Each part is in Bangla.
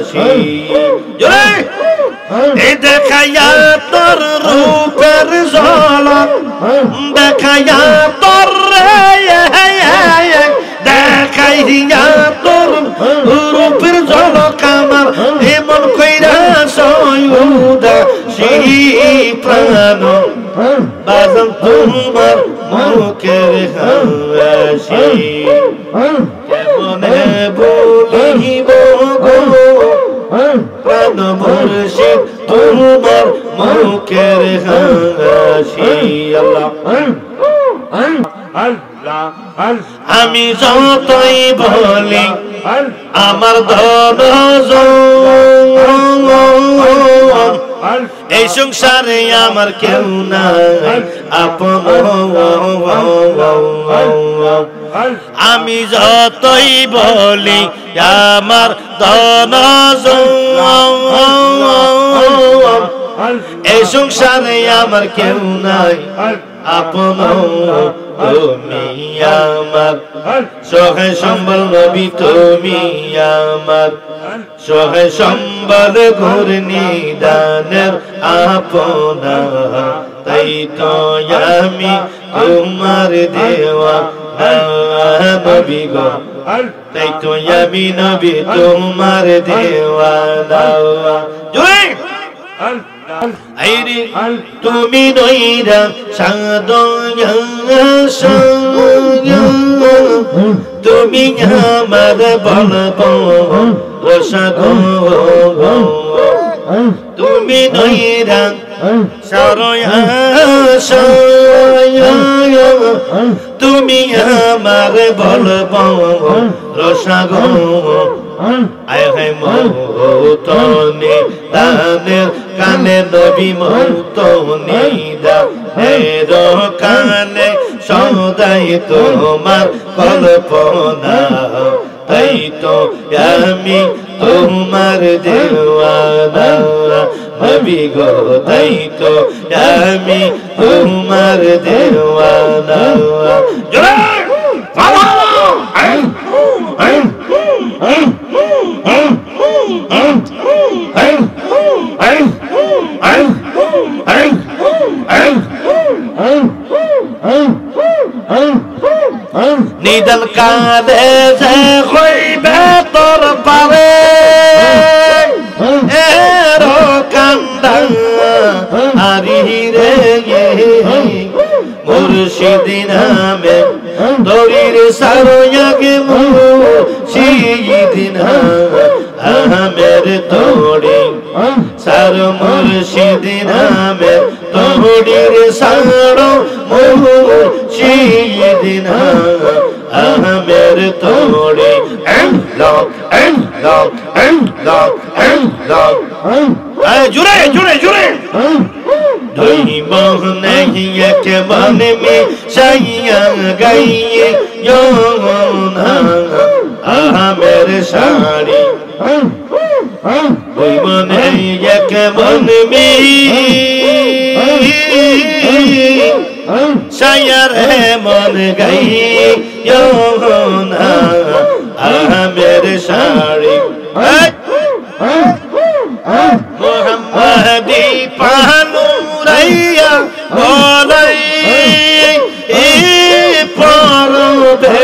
আসি এই দেখাইয়া তোর রূপের ঝলক দেখাইয়া তোর দেখাইয়া তোর রূপের ঝলক আমার এমন কইরা সয়ুদা সেই প্রাণ বাজান তোমার মুখের হাসি কেমনে বলিব গো প্রাণ মুর্শিদ তোমার মুখের হাসি আল্লাহ আমি যতই বলি আমার ধন এই সংসারে আমার কেউ নাই আপন আমি যতই বলি আমার ধন এই সংসারে আমার কেউ নাই আপন তুমি আমার সহায় সম্বল নবী তুমি আমার সহায় সম্বল ঘোর নিদানের আপনা তাই তো আমি তোমার দেওয়া নবী গো তাই তো আমি নবী তোমার দেওয়া আইরে তুমি নইরা সাদয়া তুমি আমার বলবো রসাগো তুমি নইরা সারয়া তুমি আমার বলবো রসাগো আয় হায় মৌতনি দানের কানে নবী মৌতনি দানের কানে সদাই তোমার কল্পনা তাই তো আমি তোমার দেওয়ানা নবী গো তাই তো আমি তোমার দেওয়ানা নিদল কালে যে হইবে তোর পারে এরো কান্দা হারি রে মুর্শিদ নামে দরির সারোয়াগে মুর্শিদ নামের তোড়ি সার মুর্শিদ নামে তোড়ির সারো মুর্শিদ নামের তোড়ি জুড়ে জুড়ে জুড়ে দুই মোহনে এক মন মে সাইয়া গাইয়ে আমের শাড়ি দুই মনে এক মন মে সায়ার মন গাইয়ে আমের শাড়ি মোহাম্মদি পানু রাইয়া বলাই পরবে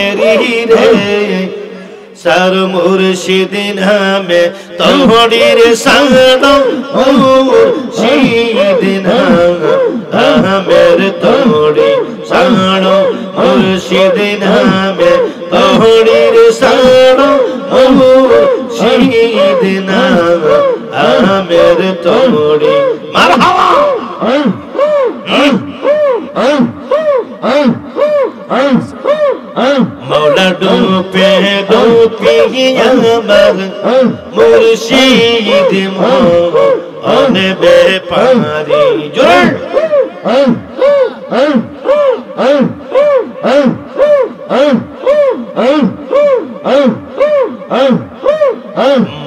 এরি রে সার মুর্শিদ নামে তোড়ির সাদ মুর্শিদ নামের তোড়ি সাদ মুর্শিদ নামে তোড়ির সাদ মুর্শিদ নামের তোড়ি মারহাবা মৌলা ডুপে ডুপি আমার মুর্শিদ মনে বেপারি জোরে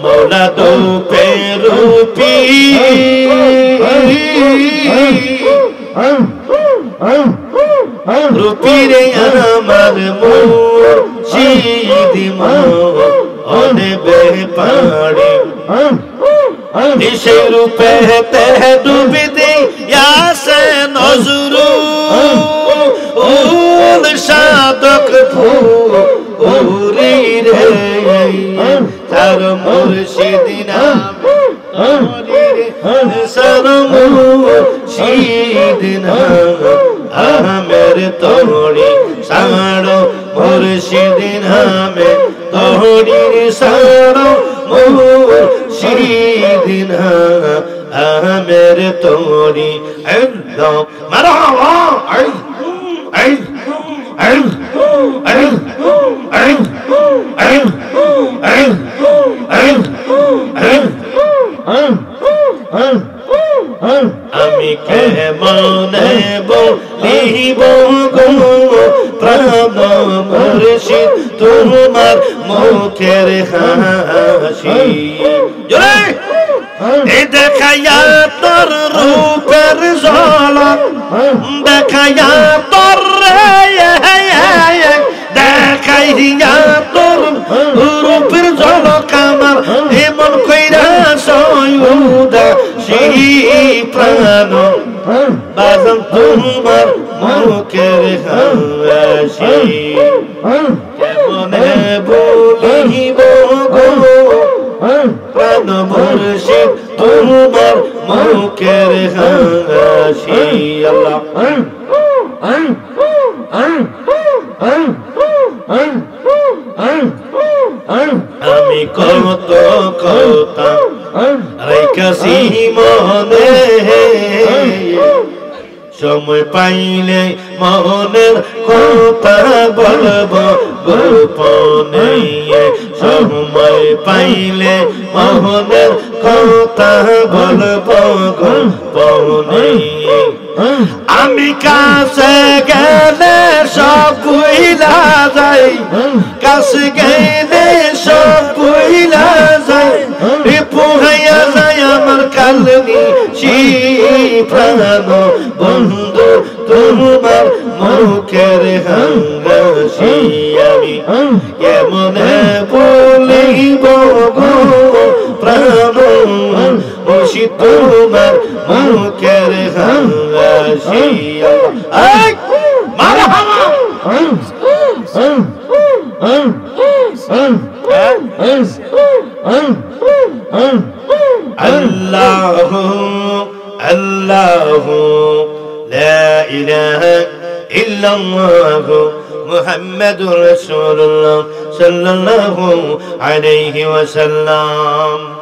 মৌলা ডুপে রূপি রূপি রে আমার মুর্শিদ অনেবে পারি সেই রূপে তে ডুবি দিয়াছে নজরুল সাধক ফুরি রে তার মুর্শিদ নামে সর মুর্শিদ নামে আমের তোড়ি সাড়ো মুর্শিদ নামে তোড়ি সাড়ো মুর্শিদ নামে আমের তোড়ি আল্লাহ মারহাবা আমি কেমনে বলিব গো প্রাণ মুর্শিদ তোমার মুখের হাসি দেখাইয়া তোর রূপের ঝলক দেখাইয়া তোর দেখাইয়া তোর রূপের ঝলক আমার এমন কইরা সয়ুদা সেই প্রাণ বাজান তোমার মুখের হাসি কেমনে বলিব গো প্রাণ মুর্শিদ তোমার মুখের হাসি আল্লাহ আমি কত কথা রাইখাছি মনে সময় পাইলে মনের কথা বলব গোপনে সময় পাইলে মনের কথা বলব গোপনে আমি কাছে গেলে সব ভুইলা যাই কাছে গেলে সব ভুইলা যাই পোহাইয়া যায় আমার কালনি প্রাণ বন্ধু তোমার মুখের হাসি আমি কেমনে বলিব গো প্রাণ মুর্শিদ তোমার মুখের হাসি মারহাবা আল্লাহু আল্লাহু লা ইলাহা ইল্লাল্লাহু মুহাম্মাদুর রাসূলুল্লাহ সাল্লাল্লাহু আলাইহি ওয়াসাল্লাম।